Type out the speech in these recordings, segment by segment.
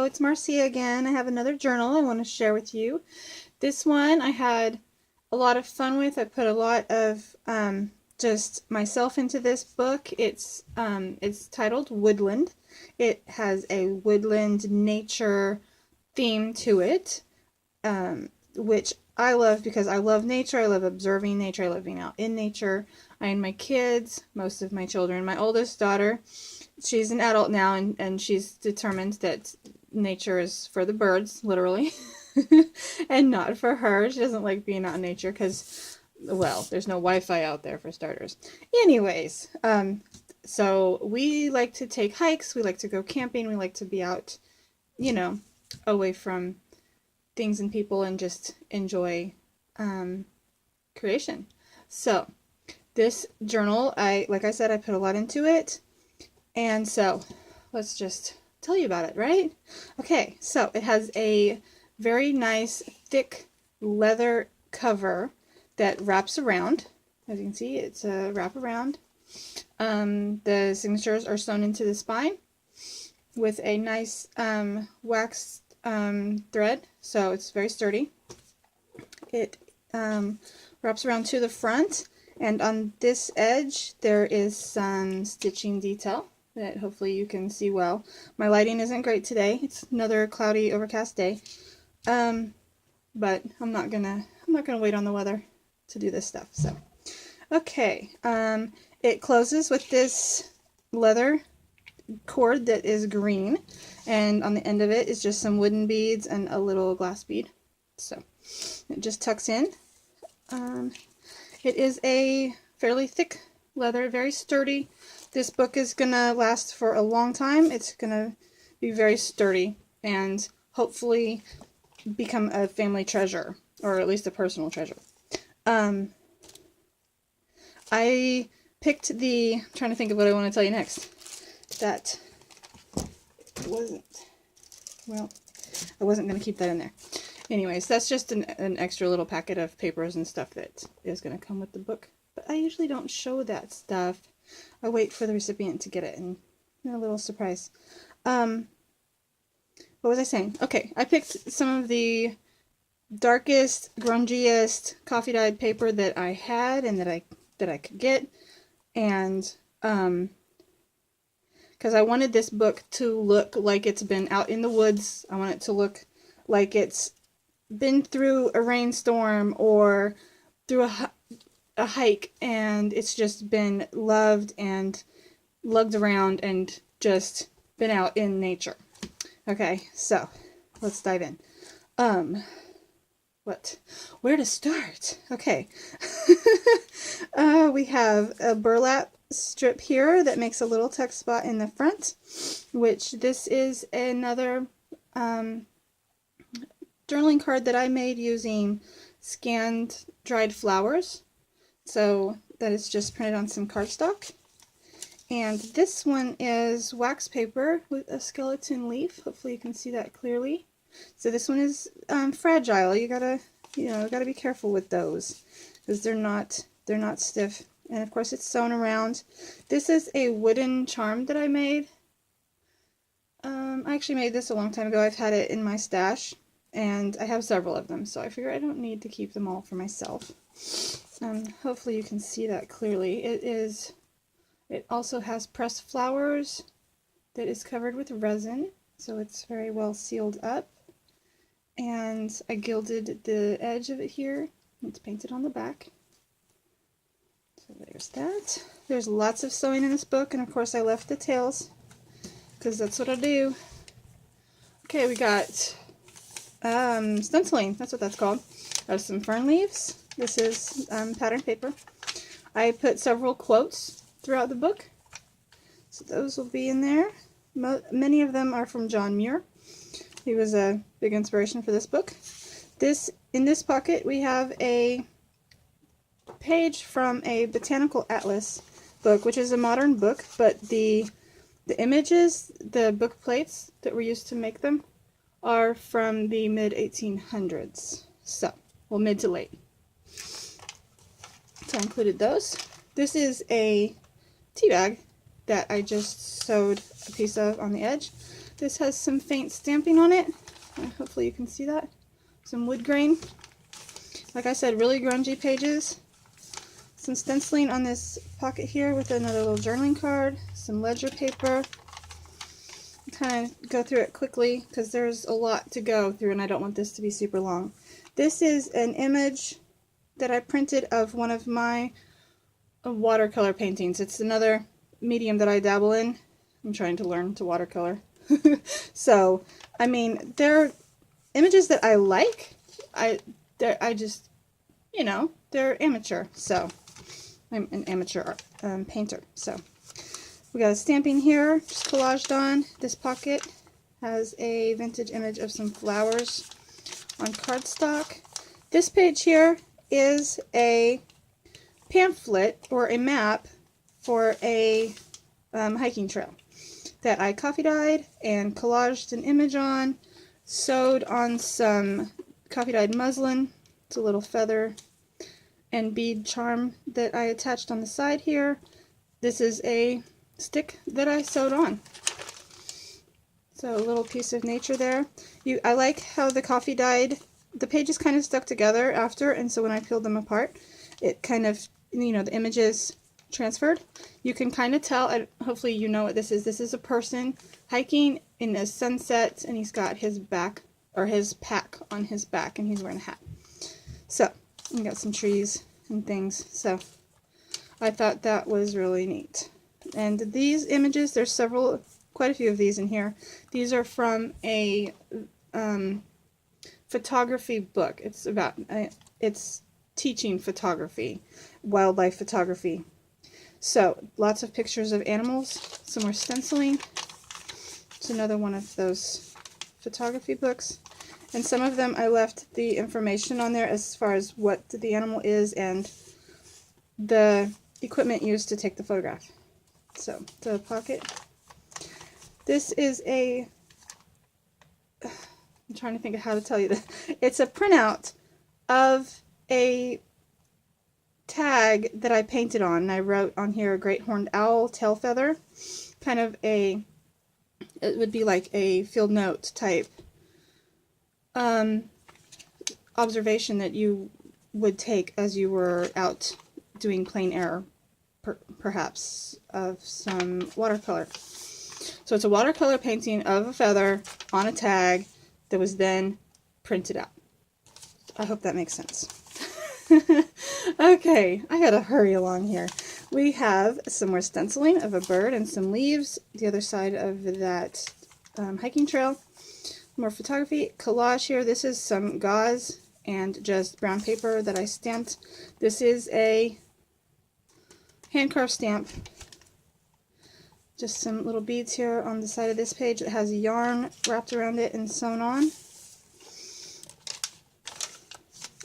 Hello, it's Marcia again. I have another journal I want to share with you. This one I had a lot of fun with. I put a lot of just myself into this book. It's titled Woodland. It has a woodland nature theme to it, which I love because I love nature. I love observing nature. I love being out in nature. I and my kids, most of my children, my oldest daughter, she's an adult now, and she's determined that nature is for the birds, literally, and not for her. She doesn't like being out in nature because, well, there's no Wi-Fi out there for starters. Anyways, so we like to take hikes, we like to go camping, we like to be out, you know, away from things and people and just enjoy creation. So this journal, like I said, I put a lot into it. And so let's just tell you about it, right? Okay, so it has a very nice thick leather cover that wraps around. As you can see, it's a wrap around. The signatures are sewn into the spine with a nice wax thread, so it's very sturdy. It wraps around to the front, and on this edge there is some stitching detail that hopefully you can see well. My lighting isn't great today. It's another cloudy, overcast day. But I'm not gonna wait on the weather to do this stuff. So, okay. It closes with this leather cord that is green, and on the end of it is just some wooden beads and a little glass bead. So it just tucks in. It is a fairly thick leather, very sturdy. This book is gonna last for a long time. It's gonna be very sturdy and hopefully become a family treasure, or at least a personal treasure. I picked I'm trying to think of what I want to tell you next. That wasn't, well, I wasn't going to keep that in there. Anyways, that's just an extra little packet of papers and stuff that is going to come with the book. But I usually don't show that stuff. I wait for the recipient to get it, and a little surprise. What was I saying? Okay, I picked some of the darkest, grungiest, coffee-dyed paper that I had and that I could get, and because I wanted this book to look like it's been out in the woods. I want it to look like it's been through a rainstorm or through a hike, and it's just been loved and lugged around and just been out in nature. Okay, so let's dive in. Where to start? Okay. We have a burlap strip here that makes a little tuck spot in the front, which this is another journaling card that I made using scanned dried flowers. So that is just printed on some cardstock. And this one is wax paper with a skeleton leaf. Hopefully you can see that clearly. So this one is fragile. You gotta be careful with those because they're not stiff. And of course it's sewn around. This is a wooden charm that I made. I actually made this a long time ago. I've had it in my stash, and I have several of them, so I figure I don't need to keep them all for myself. Hopefully you can see that clearly. It also has pressed flowers that is covered with resin, so it's very well sealed up. And I gilded the edge of it here. It's painted on the back. So there's that. There's lots of sewing in this book, and of course I left the tails because that's what I do. Okay, we got stenciling. That's what that's called. I have some fern leaves. This is patterned paper. I put several quotes throughout the book, so those will be in there. Many of them are from John Muir. He was a big inspiration for this book. In this pocket we have a page from a botanical atlas book, which is a modern book, but the images, the book plates that were used to make them, are from the mid-1800s. So, well, mid to late. So I included those. This is a tea bag that I just sewed a piece of on the edge. This has some faint stamping on it. Hopefully you can see that. Some wood grain. Like I said, really grungy pages. Some stenciling on this pocket here with another little journaling card. Some ledger paper. Kind of go through it quickly because there's a lot to go through and I don't want this to be super long. This is an image that I printed of one of my watercolor paintings. It's another medium that I dabble in. I'm trying to learn to watercolor. So, I mean, they're images that I like. I just, you know, they're amateur. So, I'm an amateur painter. So, we got a stamping here, just collaged on. This pocket has a vintage image of some flowers on cardstock. This page here is a pamphlet or a map for a hiking trail that I coffee dyed and collaged an image on, sewed on some coffee dyed muslin. It's a little feather and bead charm that I attached on the side here. This is a stick that I sewed on. So a little piece of nature there. I like how the coffee dyed, the pages kind of stuck together after, and so when I peeled them apart, it kind of, you know, the images transferred. You can kind of tell, and hopefully you know what this is. This is a person hiking in the sunset, and he's got his back, or his pack on his back, and he's wearing a hat. So, we got some trees and things, so I thought that was really neat. And these images, there's quite a few of these in here. These are from a photography book. It's about, it's teaching photography, wildlife photography. So, lots of pictures of animals, some more stenciling. It's another one of those photography books. And some of them I left the information on there as far as what the animal is and the equipment used to take the photograph. So, the pocket. This is I'm trying to think of how to tell you this. It's a printout of a tag that I painted on, and I wrote on here a great horned owl tail feather, kind of it would be like a field note type observation that you would take as you were out doing plain air, perhaps, of some watercolor. So it's a watercolor painting of a feather on a tag that was then printed out. I hope that makes sense. Okay, I gotta hurry along here. We have some more stenciling of a bird and some leaves, the other side of that hiking trail. More photography, collage here. This is some gauze and just brown paper that I stamped. This is a hand-carved stamp. Just some little beads here on the side of this page that has yarn wrapped around it and sewn on.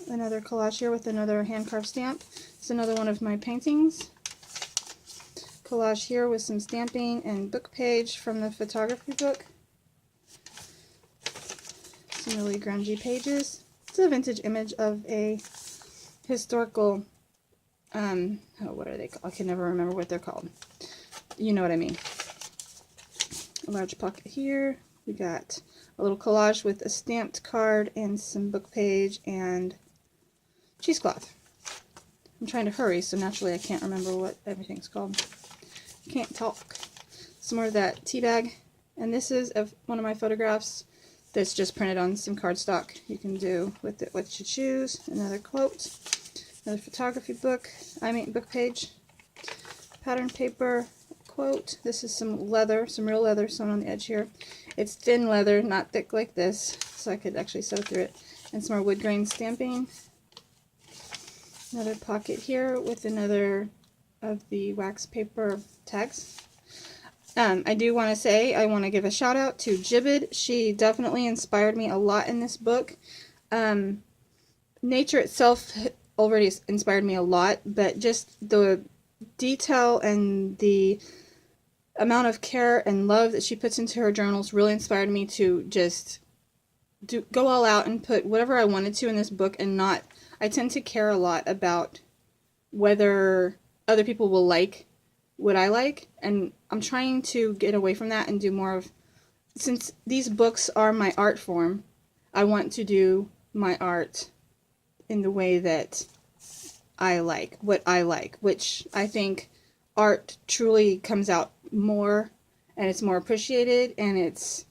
Another collage here with another hand-carved stamp. It's another one of my paintings. Collage here with some stamping and book page from the photography book. Some really grungy pages. It's a vintage image of a historical, what are they called? I can never remember what they're called. You know what I mean. A large pocket here. We got a little collage with a stamped card and some book page and cheesecloth. I'm trying to hurry, so naturally I can't remember what everything's called. Can't talk. Some more of that tea bag. And this is one of my photographs that's just printed on some cardstock. You can do with it what you choose. Another quote. Another photography book. Book page. Pattern paper. Quote. This is some leather, some real leather sewn on the edge here. It's thin leather, not thick like this, so I could actually sew through it. And some more wood grain stamping. Another pocket here with another of the wax paper tags. I do want to say, I want to give a shout out to Jibbid. She definitely inspired me a lot in this book. Nature itself already inspired me a lot, but just the detail and the amount of care and love that she puts into her journals really inspired me to just go all out and put whatever I wanted to in this book and not... I tend to care a lot about whether other people will like what I like, and I'm trying to get away from that and do more of, since these books are my art form, I want to do my art in the way that I like, what I like, which I think art truly comes out more, and it's more appreciated, and it's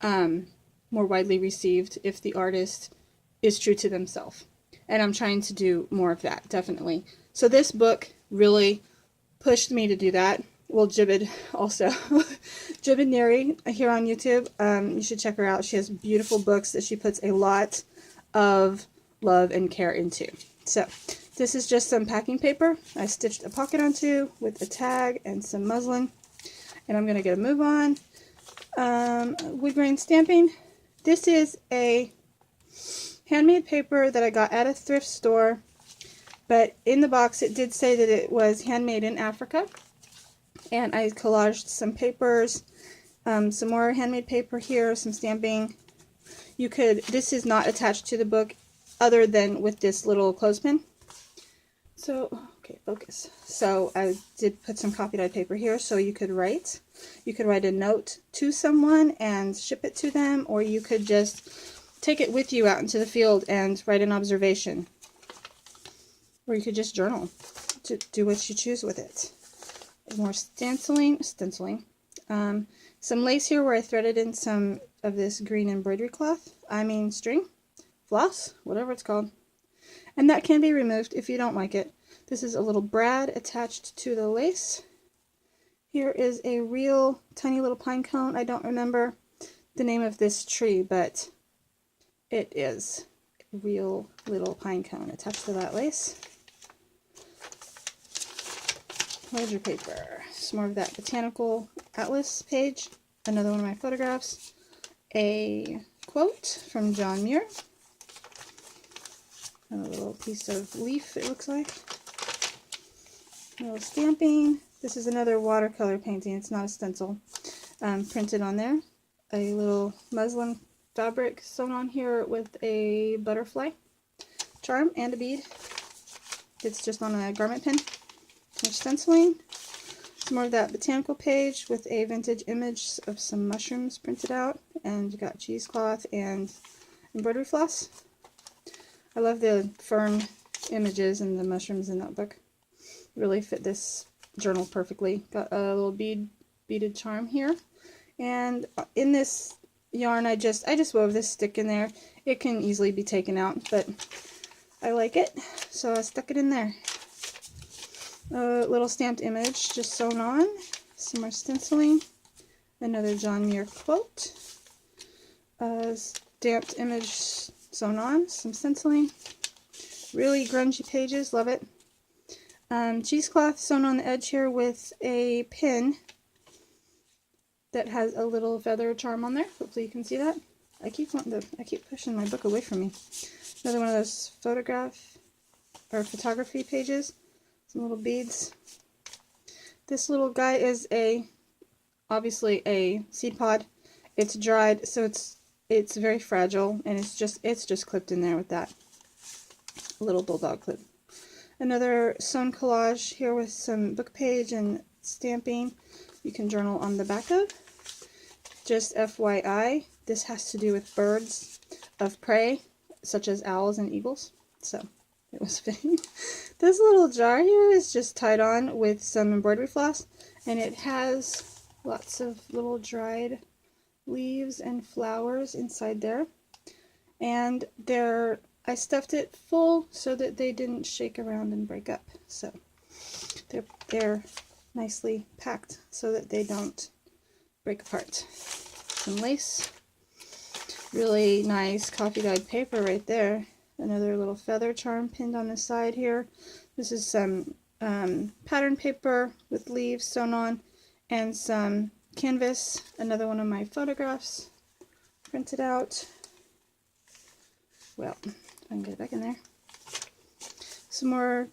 more widely received if the artist is true to themselves. And I'm trying to do more of that, definitely. So this book really pushed me to do that. Well, Jibbid also. Jibbid Neri here on YouTube. You should check her out. She has beautiful books that she puts a lot of love and care into. So this is just some packing paper. I stitched a pocket onto with a tag and some muslin. And I'm going to get a move on. Wood grain stamping. This is a handmade paper that I got at a thrift store. But in the box it did say that it was handmade in Africa. And I collaged some papers, some more handmade paper here, some stamping. You could, this is not attached to the book other than with this little clothespin. So, okay, focus. So I did put some copy dyed paper here so you could write. You could write a note to someone and ship it to them, or you could just take it with you out into the field and write an observation. Or you could just journal to do what you choose with it. More stenciling. Some lace here where I threaded in some of this green embroidery cloth. String, floss, whatever it's called. And that can be removed if you don't like it. This is a little brad attached to the lace. Here is a real tiny little pine cone. I don't remember the name of this tree, but it is a real little pine cone attached to that lace. Ledger paper. Some more of that botanical atlas page. Another one of my photographs. A quote from John Muir. A little piece of leaf, it looks like. A little stamping. This is another watercolor painting. It's not a stencil. Printed on there. A little muslin fabric sewn on here with a butterfly charm and a bead. It's just on a garment pin. More stenciling. Some more of that botanical page with a vintage image of some mushrooms printed out. And you got cheesecloth and embroidery floss. I love the fern images and the mushrooms in that book. Really fit this journal perfectly. Got a little beaded charm here. And in this yarn I just wove this stick in there. It can easily be taken out, but I like it, so I stuck it in there. A little stamped image just sewn on. Some more stenciling. Another John Muir quote. A stamped image sewn on. Some stenciling. Really grungy pages. Love it. Cheesecloth sewn on the edge here with a pin that has a little feather charm on there. Hopefully you can see that. I keep pushing my book away from me. Another one of those photography pages. Some little beads. This little guy is obviously a seed pod. It's dried, so it's very fragile, and it's just clipped in there with that little bulldog clip. Another sewn collage here with some book page and stamping. You can journal on the back of. Just FYI, this has to do with birds of prey, such as owls and eagles. So it was fitting. This little jar here is just tied on with some embroidery floss, and it has lots of little dried leaves and flowers inside there. And I stuffed it full so that they didn't shake around and break up. So they're nicely packed so that they don't break apart. Some lace. Really nice coffee dyed paper right there. Another little feather charm pinned on the side here. This is some pattern paper with leaves sewn on and some canvas. Another one of my photographs printed out. Well, if I can get it back in there. Some more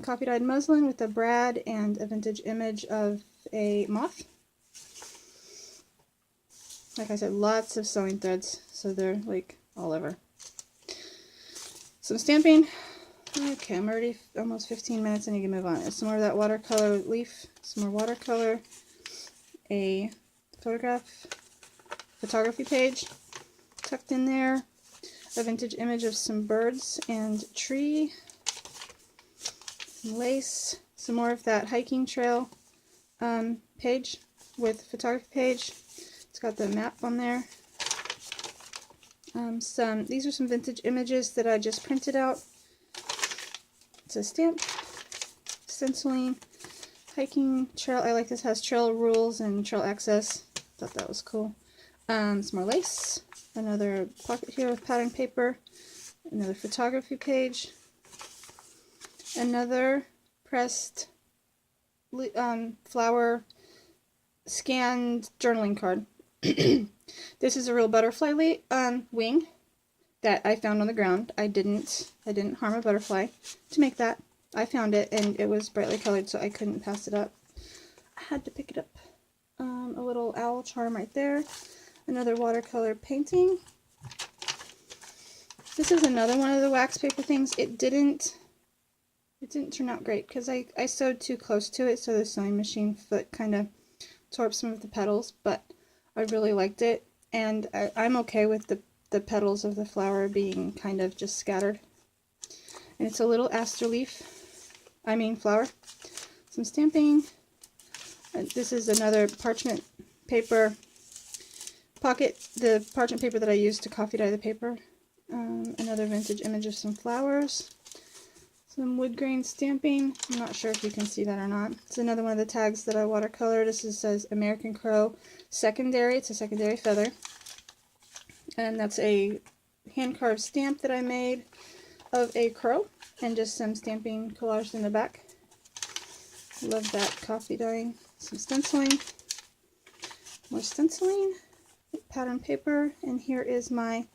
coffee dyed muslin with a brad and a vintage image of a moth. Like I said, lots of sewing threads, so they're like all over. Some stamping. Okay, I'm already almost 15 minutes. I need to move on. Some more of that watercolor leaf. Some more watercolor. a photography page tucked in there, a vintage image of some birds and tree, some lace, some more of that hiking trail page with photography page. It's got the map on there. These are some vintage images that I just printed out. It's a stamp, stenciling, hiking trail. I like this, has trail rules and trail access. Thought that was cool. Some more lace, another pocket here with pattern paper, another photography page, another pressed flower scanned journaling card. This is a real butterfly wing that I found on the ground. I didn't harm a butterfly to make that. I found it and it was brightly colored, so I couldn't pass it up. I had to pick it up. A little owl charm right there. Another watercolor painting. This is another one of the wax paper things. It didn't turn out great because I sewed too close to it, so the sewing machine foot kind of tore up some of the petals, but I really liked it, and I'm okay with the petals of the flower being kind of just scattered. And it's a little aster leaf, flower. Some stamping. This is another parchment paper pocket, the parchment paper that I used to coffee dye the paper. Another vintage image of some flowers. Some wood grain stamping. I'm not sure if you can see that or not. It's another one of the tags that I watercolored. This says American Crow Secondary. It's a secondary feather. And that's a hand-carved stamp that I made of a crow. And just some stamping collage in the back. Love that coffee dyeing. Some stenciling. More stenciling. Pattern paper. And here is my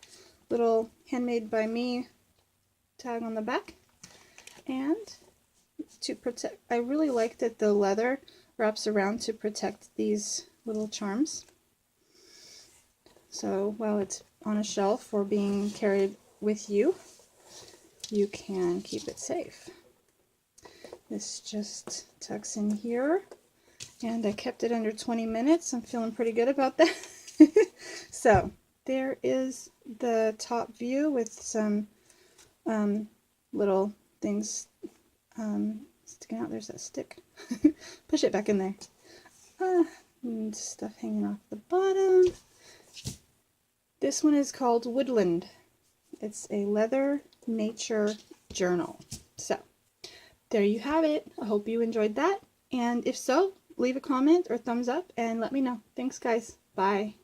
little handmade by me tag on the back. And to protect, I really like that the leather wraps around to protect these little charms. So while it's on a shelf or being carried with you, you can keep it safe. This just tucks in here, and I kept it under 20 minutes. I'm feeling pretty good about that. So there is the top view with some little things sticking out. There's that stick. Push it back in there. And stuff hanging off the bottom. This one is called Woodland. It's a leather nature journal. So there you have it. I hope you enjoyed that. And if so, leave a comment or thumbs up and let me know. Thanks, guys. Bye.